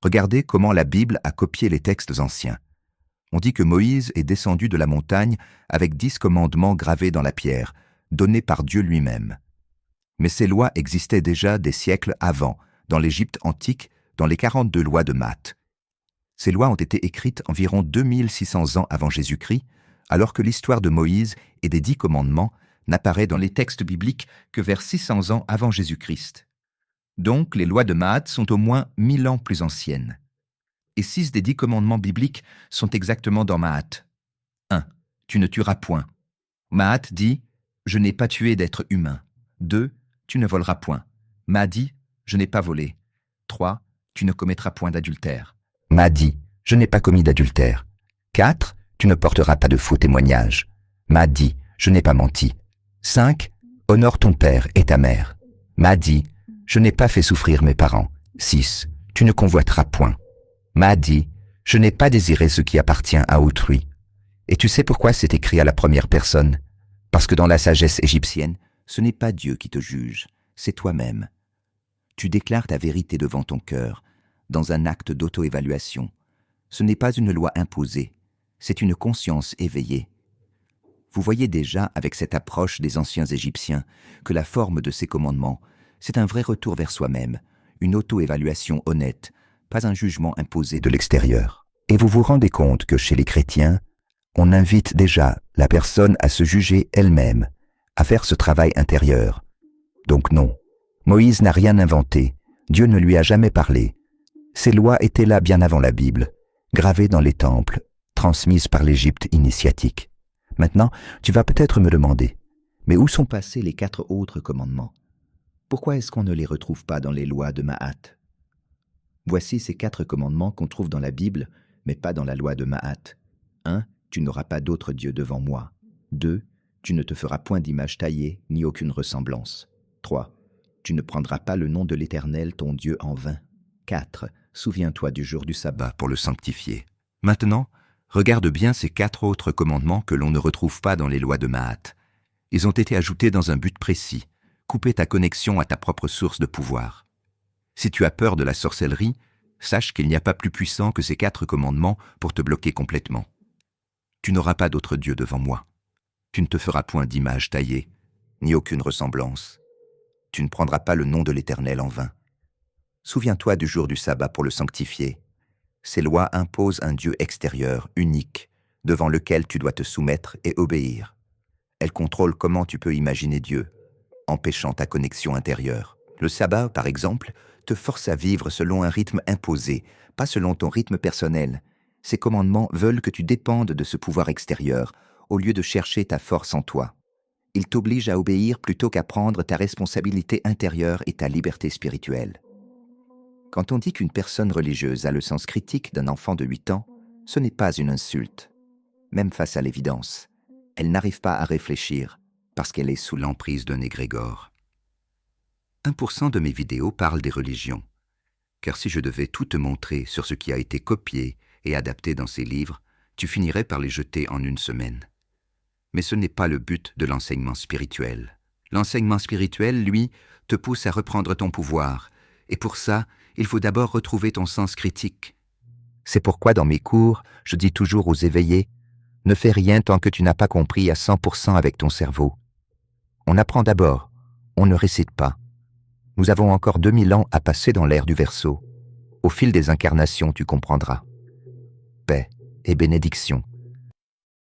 Regardez comment la Bible a copié les textes anciens. On dit que Moïse est descendu de la montagne avec 10 commandements gravés dans la pierre, donnés par Dieu lui-même. Mais ces lois existaient déjà des siècles avant, dans l'Égypte antique, dans les 42 lois de Math. Ces lois ont été écrites environ 2600 ans avant Jésus-Christ, alors que l'histoire de Moïse et des 10 commandements n'apparaît dans les textes bibliques que vers 600 ans avant Jésus-Christ. Donc, les lois de Maat sont au moins 1000 ans plus anciennes. Et 6 des 10 commandements bibliques sont exactement dans Maat. 1. Tu ne tueras point. Maat dit « Je n'ai pas tué d'être humain ». 2. Tu ne voleras point. Ma dit « Je n'ai pas volé ». 3. Tu ne commettras point d'adultère. Ma dit « Je n'ai pas commis d'adultère ». 4. Tu ne porteras pas de faux témoignages. Ma dit « Je n'ai pas menti ». 5. Honore ton père et ta mère. Ma dit « Je n'ai pas fait souffrir mes parents ». 6. Tu ne convoiteras point. Ma dit « Je n'ai pas désiré ce qui appartient à autrui ». Et tu sais pourquoi c'est écrit à la première personne? Parce que dans la sagesse égyptienne, ce n'est pas Dieu qui te juge, c'est toi-même. Tu déclares ta vérité devant ton cœur, dans un acte d'auto-évaluation. Ce n'est pas une loi imposée, c'est une conscience éveillée. Vous voyez déjà, avec cette approche des anciens Égyptiens, que la forme de ces commandements, c'est un vrai retour vers soi-même, une auto-évaluation honnête, pas un jugement imposé de l'extérieur. Et vous vous rendez compte que chez les chrétiens, on invite déjà la personne à se juger elle-même, à faire ce travail intérieur. Donc non, Moïse n'a rien inventé, Dieu ne lui a jamais parlé. Ces lois étaient là bien avant la Bible, gravées dans les temples, transmises par l'Égypte initiatique. Maintenant, tu vas peut-être me demander, mais où sont passés les 4 autres commandements? Pourquoi est-ce qu'on ne les retrouve pas dans les lois de Maat? Voici ces 4 commandements qu'on trouve dans la Bible, mais pas dans la loi de Maat. 1. Tu n'auras pas d'autre Dieu devant moi. 2. Tu ne te feras point d'image taillée, ni aucune ressemblance. 3. Tu ne prendras pas le nom de l'Éternel, ton Dieu, en vain. 4. Souviens-toi du jour du sabbat pour le sanctifier. Maintenant, regarde bien ces 4 autres commandements que l'on ne retrouve pas dans les lois de Maat. Ils ont été ajoutés dans un but précis, couper ta connexion à ta propre source de pouvoir. Si tu as peur de la sorcellerie, sache qu'il n'y a pas plus puissant que ces 4 commandements pour te bloquer complètement. Tu n'auras pas d'autre Dieu devant moi. Tu ne te feras point d'image taillée, ni aucune ressemblance. Tu ne prendras pas le nom de l'Éternel en vain. Souviens-toi du jour du sabbat pour le sanctifier. Ces lois imposent un Dieu extérieur, unique, devant lequel tu dois te soumettre et obéir. Elles contrôlent comment tu peux imaginer Dieu, empêchant ta connexion intérieure. Le sabbat, par exemple, te force à vivre selon un rythme imposé, pas selon ton rythme personnel. Ces commandements veulent que tu dépendes de ce pouvoir extérieur, au lieu de chercher ta force en toi. Ils t'obligent à obéir plutôt qu'à prendre ta responsabilité intérieure et ta liberté spirituelle. Quand on dit qu'une personne religieuse a le sens critique d'un enfant de 8 ans, ce n'est pas une insulte. Même face à l'évidence, elle n'arrive pas à réfléchir parce qu'elle est sous l'emprise d'un égrégore. 1% de mes vidéos parlent des religions, car si je devais tout te montrer sur ce qui a été copié et adapté dans ces livres, tu finirais par les jeter en une semaine. Mais ce n'est pas le but de l'enseignement spirituel. L'enseignement spirituel, lui, te pousse à reprendre ton pouvoir, et pour ça, il faut d'abord retrouver ton sens critique. C'est pourquoi dans mes cours, je dis toujours aux éveillés, ne fais rien tant que tu n'as pas compris à 100% avec ton cerveau. On apprend d'abord, on ne récite pas. Nous avons encore 2000 ans à passer dans l'ère du Verseau. Au fil des incarnations, tu comprendras. Paix et bénédiction.